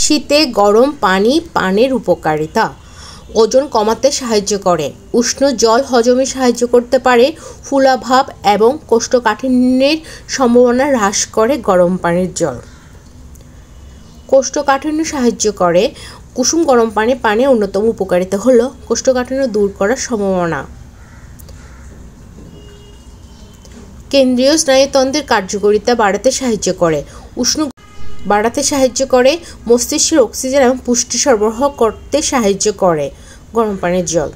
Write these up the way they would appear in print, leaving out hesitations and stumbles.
শীতে গরম পানি পানের উপকারিতা। ওজন কমাতে সাহায্য করে, উষ্ণ জল হজমে সাহায্য করতে পারে, ফুলাভাব এবং কোষ্ঠকাঠিন্যের সম্ভাবনা হ্রাস করে গরম পানির জল। কোষ্ঠকাঠিন্য সাহায্য করে। কুসুম গরম পানি পানের অন্যতম উপকারিতা হলো কোষ্ঠকাঠিন্য দূর করার সম্ভাবনা। কেন্দ্রীয় স্নায়ুতন্ত্রের কার্যকারিতা বাড়াতে সাহায্য করে, উষ্ণ বাড়াতে সাহায্য করে, মস্তিষ্কের অক্সিজেন এবং পুষ্টি সরবরাহ করতে সাহায্য করে গরম পানির জল।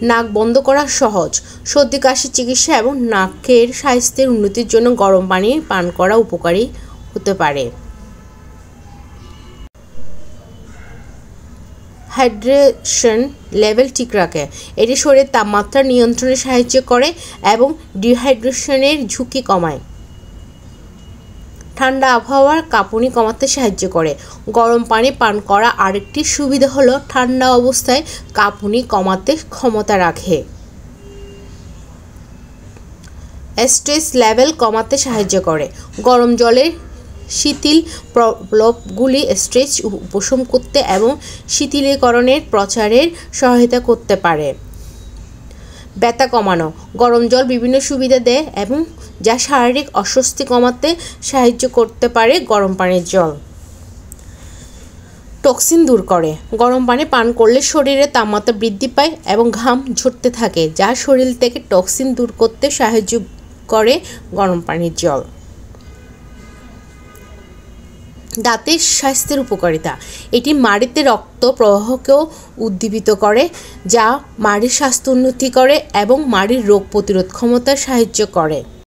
নাক বন্ধ করা সহজ, সর্দি কাশি চিকিৎসা এবং নাকের স্বাস্থ্যের উন্নতির জন্য গরম পানি পান করা উপকারী হতে পারে। হাইড্রেশন লেভেল ঠিক রাখে, এটি শরীরের তাপমাত্রা নিয়ন্ত্রণে সাহায্য করে এবং ডিহাইড্রেশনের ঝুঁকি কমায়। ঠান্ডা আবহাওয়ার কাঁপুনি কমাতে সাহায্য করে। গরম পানি পান করা আরেকটি সুবিধা হলো ঠান্ডা অবস্থায় কাঁপুনি কমাতে ক্ষমতা রাখে। স্ট্রেস লেভেল কমাতে সাহায্য করে। গরম জলের শিথিল প্রভাবগুলি স্ট্রেস উপশম করতে এবং শিথিলীকরণের প্রচারের সহায়তা করতে পারে। ব্যথা কমানো, গরম জল বিভিন্ন সুবিধা দেয় এবং যা শারীরিক অস্বস্তি কমাতে সাহায্য করতে পারে। গরম পানির জল টক্সিন দূর করে, গরম পানি পান করলে শরীরে তাপমাত্রা বৃদ্ধি পায় এবং ঘাম ঝরতে থাকে, যা শরীর থেকে টক্সিন দূর করতে সাহায্য করে। গরম পানির জল দাঁতের স্বাস্থ্যের উপকারিতা, এটি মাড়িতে রক্ত প্রবাহকেও উদ্দীপিত করে, যা মাড়ির স্বাস্থ্য উন্নতি করে এবং মাড়ির রোগ প্রতিরোধ ক্ষমতায় সাহায্য করে।